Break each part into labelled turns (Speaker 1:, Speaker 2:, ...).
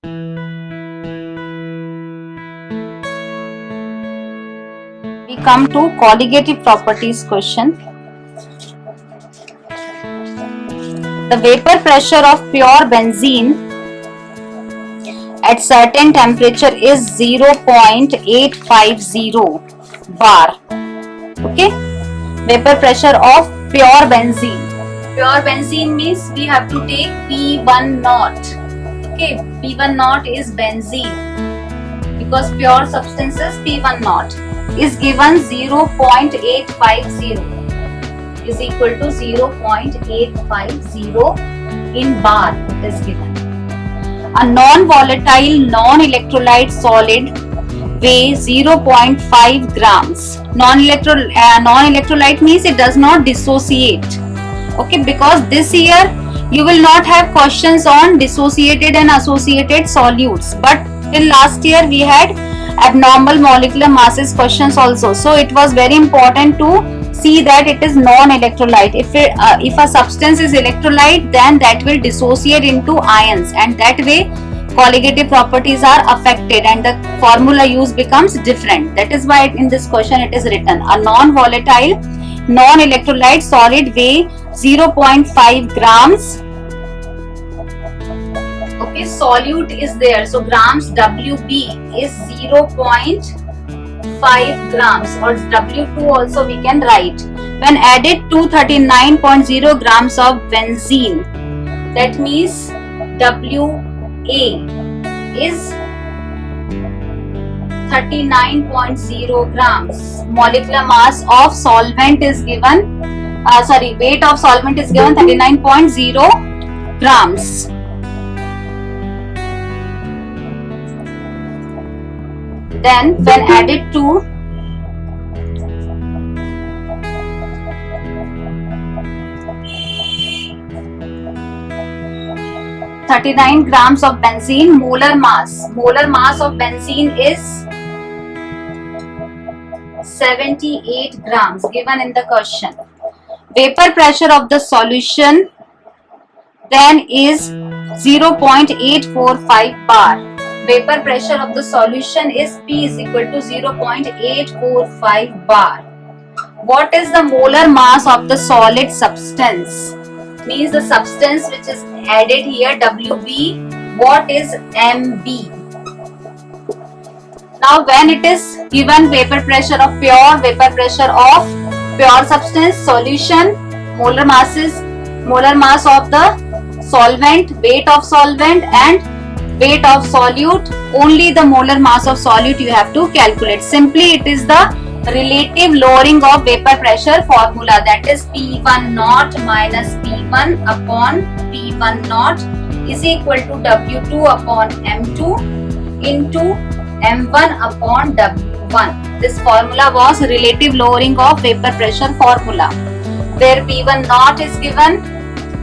Speaker 1: We come to colligative properties question. The vapor pressure of pure benzene at certain temperature is 0.850 bar. Okay, vapor pressure of pure benzene. Pure benzene means we have to take P1 naught. Okay, P1 naught is benzene because pure substances P1 naught is given 0.850 is equal to 0.850 in bar is given. A non-volatile non-electrolyte solid weigh 0.5 grams. Non-electrolyte means it does not dissociate. Okay, because this year you will not have questions on dissociated and associated solutes, but till last year we had abnormal molecular masses questions also. So it was very important to see that it is non-electrolyte. If a substance is electrolyte, then that will dissociate into ions, and that way colligative properties are affected and the formula used becomes different. That is why in this question it is written a non-volatile non-electrolyte solid weigh 0.5 grams. Okay, solute is there, so grams WB is 0.5 grams, or W2 also we can write. When added to 39.0 grams of benzene, that means WA is 39.0 grams. Molecular mass of solvent is given, weight of solvent is given 39.0 grams. Then when added to 39 grams of benzene, molar mass of benzene is 78 grams given in the question. Vapor pressure of the solution then is 0.845 bar. Vapor pressure of the solution is P is equal to 0.845 bar. What is the molar mass of the solid substance? Means the substance which is added here, WB. What is MB? Now when it is given vapor pressure of pure substance, solution, molar mass of the solvent, weight of solvent and weight of solute, only the molar mass of solute you have to calculate. Simply it is the relative lowering of vapor pressure formula, that is P1 naught minus P1 upon P1 naught is equal to W2 upon M2 into M1 upon W1. This formula was relative lowering of vapor pressure formula, where P1 naught is given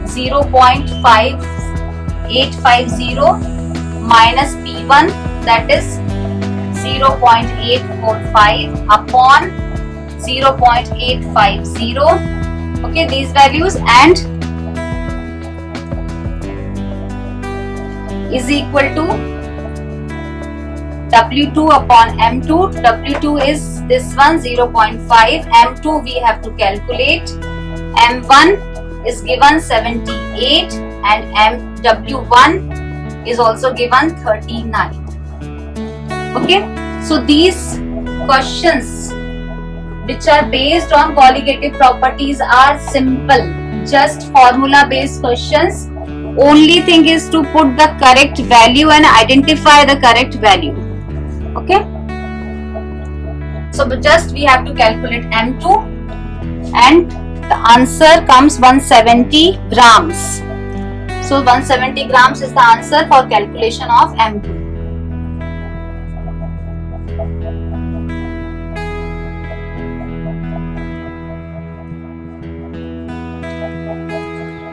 Speaker 1: 0.5850 minus P1, that is 0.845 upon 0.850. Okay, these values, and is equal to W2 upon M2. W2 is this one, 0.5. M2 we have to calculate. M1 is given 78 and W1 is also given 39. Okay, so these questions which are based on colligative properties are simple, just formula based questions. Only thing is to put the correct value and identify the correct value. Okay, so just we have to calculate M2 and the answer comes 170 grams. So 170 grams is the answer for calculation of M2.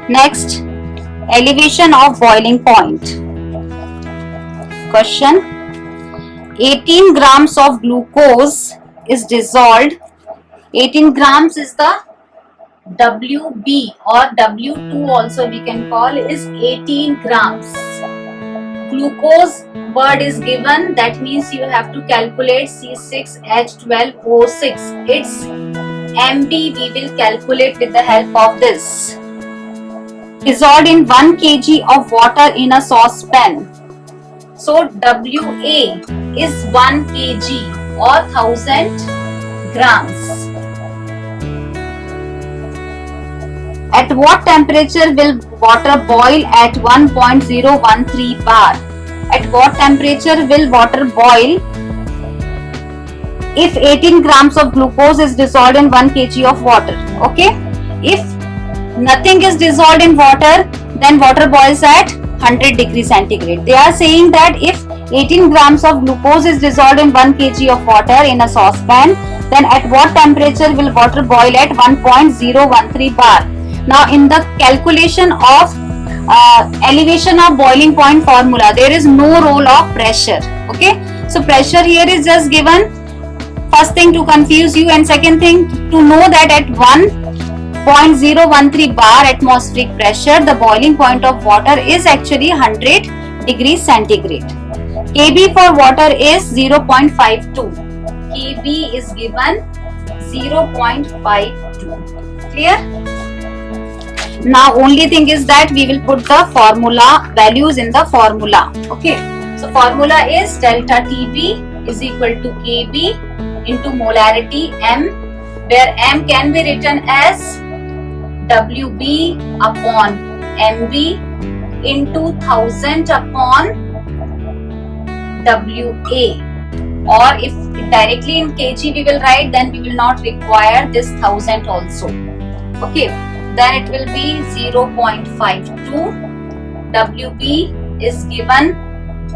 Speaker 1: Next, elevation of boiling point. Question: 18 grams of glucose is dissolved. 18 grams is the WB, or W2 also we can call, is 18 grams. glucose word is given, that means you have to calculate C6H12O6. Its MB we will calculate with the help of this. Dissolved in 1 kg of water in a saucepan. So WA is 1 kg or 1000 grams. At what temperature will water boil at 1.013 bar? At what temperature will water boil if 18 grams of glucose is dissolved in 1 kg of water? Okay, if nothing is dissolved in water, then water boils at 100 degrees centigrade. They are saying that if 18 grams of glucose is dissolved in 1 kg of water in a saucepan, then at what temperature will water boil at 1.013 bar? Now in the calculation of elevation of boiling point formula, there is no role of pressure. Okay, so pressure here is just given. First thing to confuse you, and second thing to know that at 1.013 bar atmospheric pressure, the boiling point of water is actually 100 degrees centigrade. Kb for water is 0.52. Kb is given 0.52. Clear? Now only thing is that we will put the formula values in the formula. Okay, so formula is delta TB is equal to Kb into molarity M, where M can be written as WB upon MB into 1000 upon WA, or if directly in kg we will write, then we will not require this 1000 also. Okay, then it will be 0.52. WB is given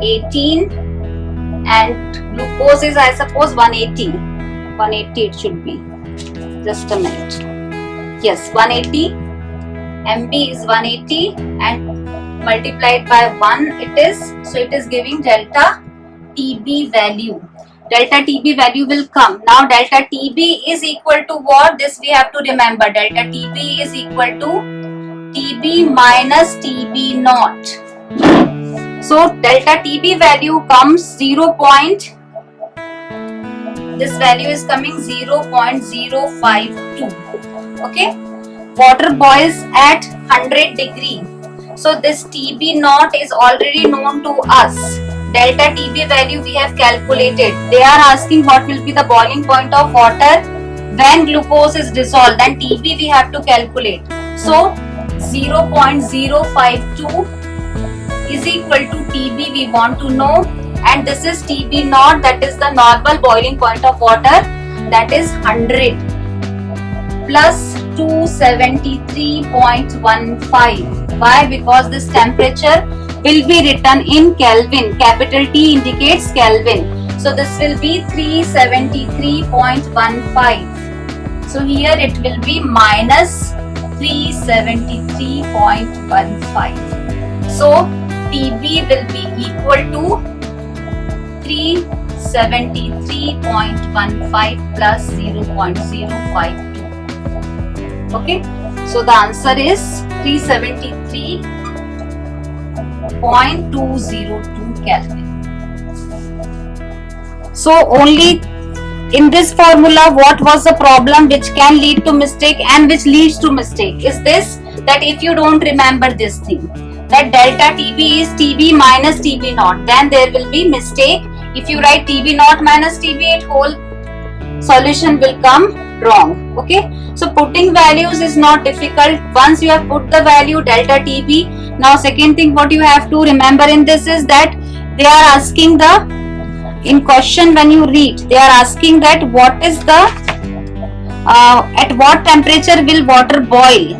Speaker 1: 18 and glucose is, I suppose, 180. 180 it should be. Just a minute. Yes, 180. MB is 180 and multiplied by 1 it is. So it is giving delta TB value. Delta TB value will come. Now delta TB is equal to what? This we have to remember. Delta TB is equal to TB minus TB naught. So delta TB value comes 0. This value is coming 0.052. Okay. Water boils at 100 degree. So this TB naught is already known to us. Delta TB value we have calculated. They are asking what will be the boiling point of water when glucose is dissolved. Then TB we have to calculate. So 0.052 is equal to TB we want to know, and this is TB naught, that is the normal boiling point of water, that is 100 plus 273.15. Why? Because this temperature will be written in Kelvin. Capital T indicates Kelvin. So this will be 373.15. So here it will be minus 373.15. So TB will be equal to 373.15 plus 0.052. Okay, so the answer is 373.202 Kelvin. So only in this formula, what was the problem which can lead to mistake and which leads to mistake is this, that if you don't remember this thing, that delta TB is TB minus TB naught, then there will be mistake. If you write TB naught minus TB, it whole solution will come wrong. Okay, so putting values is not difficult. Once you have put the value delta TB, now second thing what you have to remember in this is that they are asking the, in question when you read, they are asking that what is the at what temperature will water boil.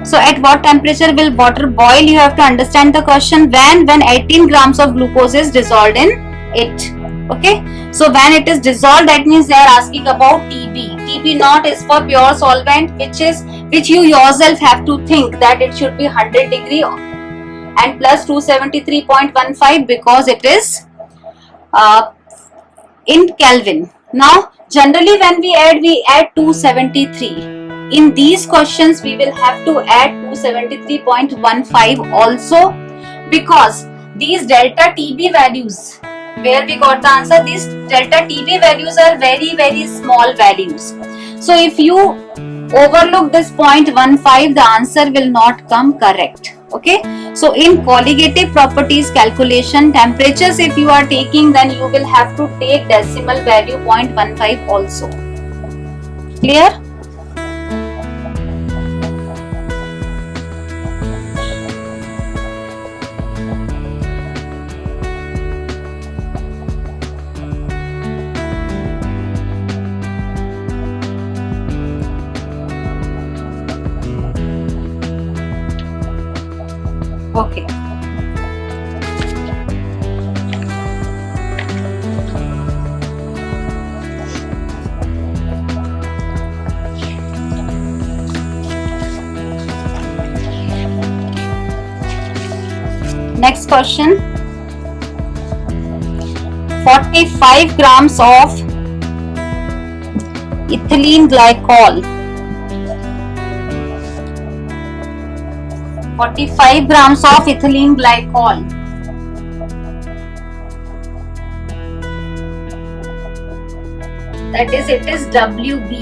Speaker 1: So at what temperature will water boil, you have to understand the question when 18 grams of glucose is dissolved in it. Okay, so when it is dissolved, that means they are asking about TB. TB naught is for pure solvent, which you yourself have to think that it should be 100 degree and plus 273.15 because it is in Kelvin. Now generally when we add 273. In these questions we will have to add 273.15 also, because these delta TB values, where we got the answer, these delta TB values are very, very small values. So if you overlook this 0.15, the answer will not come correct. Okay, so in colligative properties calculation, temperatures if you are taking, then you will have to take decimal value 0.15 also. Clear? Okay. Next question. 45 grams of ethylene glycol. 45 grams of ethylene glycol. That is, it is WB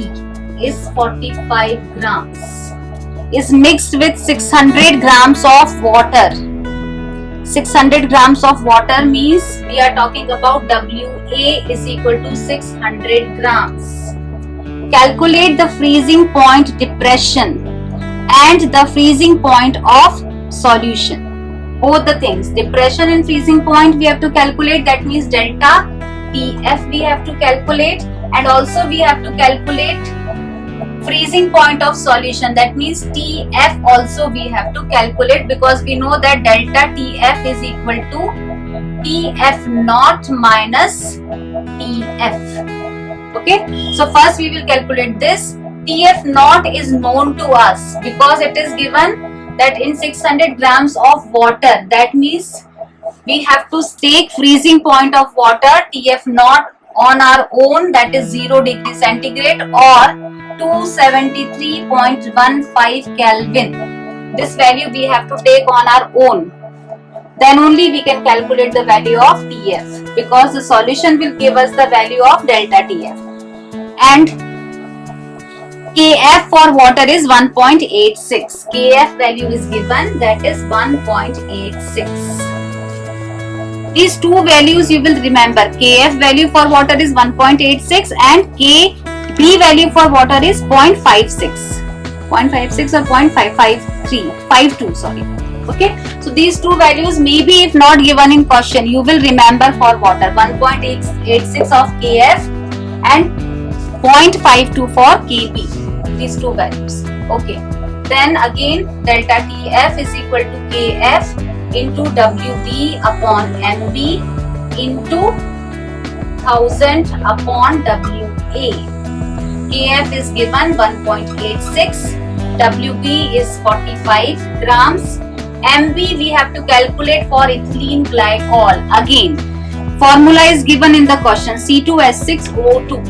Speaker 1: is 45 grams. Is mixed with 600 grams of water. 600 grams of water means we are talking about WA is equal to 600 grams. Calculate the freezing point depression and the freezing point of solution. Both the things, depression and freezing point we have to calculate, that means delta TF we have to calculate, and also we have to calculate freezing point of solution, that means TF also we have to calculate, because we know that delta TF is equal to TF naught minus TF. Okay, so first we will calculate this. TF naught is known to us because it is given that in 600 grams of water, that means we have to take freezing point of water TF naught on our own, that is 0 degree centigrade or 273.15 Kelvin. This value we have to take on our own. Then only we can calculate the value of TF, because the solution will give us the value of delta TF. And KF for water is 1.86. KF value is given, that is 1.86. These two values you will remember. KF value for water is 1.86 and KB value for water is 0.56. 0.56 or 0.553. sorry. Okay. So these two values, maybe if not given in question, you will remember for water. 1.86 of KF and 0.52 for KB. These two values. Okay. Then again delta TF is equal to KF into WB upon MB into 1000 upon WA. KF is given 1.86, WB is 45 grams, MB we have to calculate for ethylene glycol. Again, formula is given in the question, C2H6O2.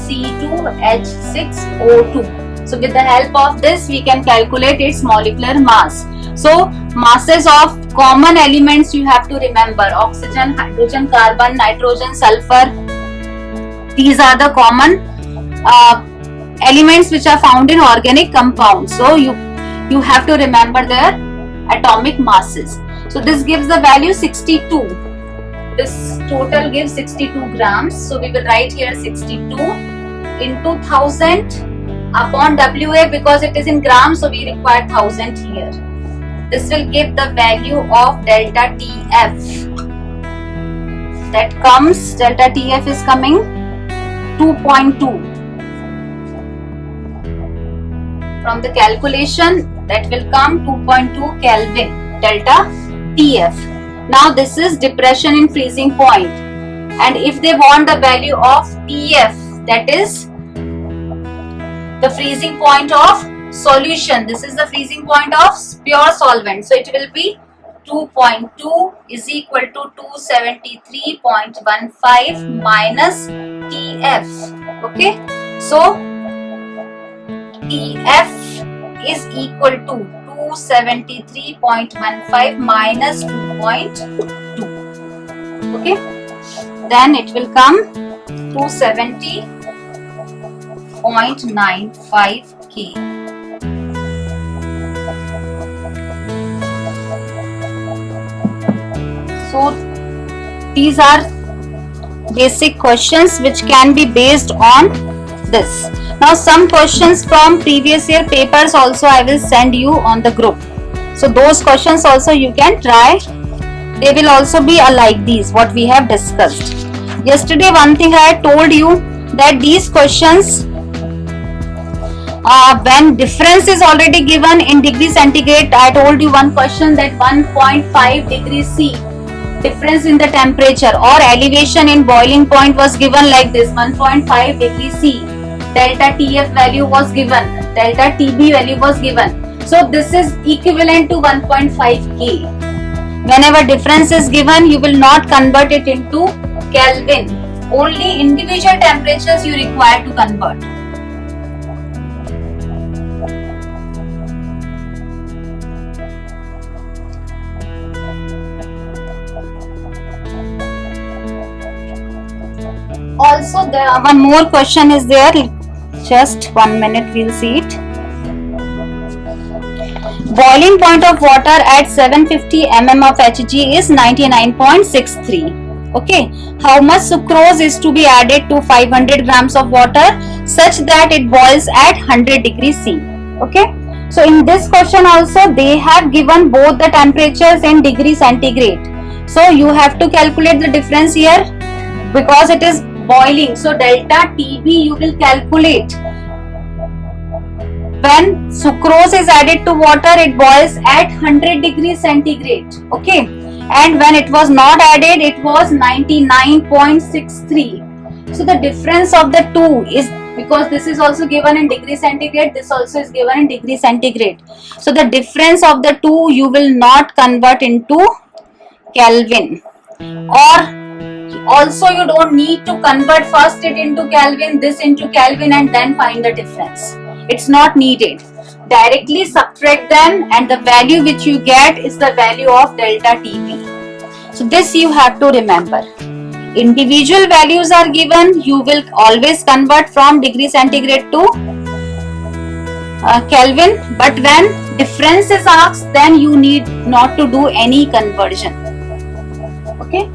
Speaker 1: C2H6O2. So with the help of this we can calculate its molecular mass. So masses of common elements you have to remember: oxygen, hydrogen, carbon, nitrogen, sulfur. These are the common elements which are found in organic compounds. So you have to remember their atomic masses. So this gives the value 62. This total gives 62 grams. So we will write here 62 into 1000 upon WA, because it is in grams, so we require 1000 here. This will give the value of delta TF. That comes, delta TF is coming 2.2. From the calculation, that will come 2.2 Kelvin, delta TF. Now this is depression in freezing point. And if they want the value of TF, that is the freezing point of solution. This is the freezing point of pure solvent. So it will be 2.2 is equal to 273.15 minus TF. Okay. So TF is equal to 273.15 minus 2.2. Okay, then it will come 270.95 K. So these are basic questions which can be based on this. Now some questions from previous year papers also I will send you on the group. So those questions also you can try. They will also be like these what we have discussed. Yesterday one thing I told you that these questions when difference is already given in degree centigrade, I told you one question that 1.5 degrees C difference in the temperature or elevation in boiling point was given like this, 1.5 degrees C. Delta TF value was given, delta TB value was given. So this is equivalent to 1.5 K. Whenever difference is given, you will not convert it into Kelvin. Only individual temperatures you require to convert. Also, there one more question is there. Just 1 minute, we'll see it. Boiling point of water at 750 mm of Hg is 99.63. Okay, how much sucrose is to be added to 500 grams of water such that it boils at 100 degrees C? Okay, so in this question also they have given both the temperatures in degree centigrade. So you have to calculate the difference here because it is boiling. So delta TB you will calculate. When sucrose is added to water, it boils at 100 degrees centigrade. Okay, and when it was not added, it was 99.63. So the difference of the two is, because this is also given in degree centigrade, this also is given in degree centigrade. So the difference of the two you will not convert into Kelvin, or also you don't need to convert first it into Kelvin, this into Kelvin and then find the difference. It's not needed. Directly subtract them and the value which you get is the value of delta TB. So this you have to remember. Individual values are given, you will always convert from degree centigrade to Kelvin, but when difference is asked, then you need not to do any conversion. Okay.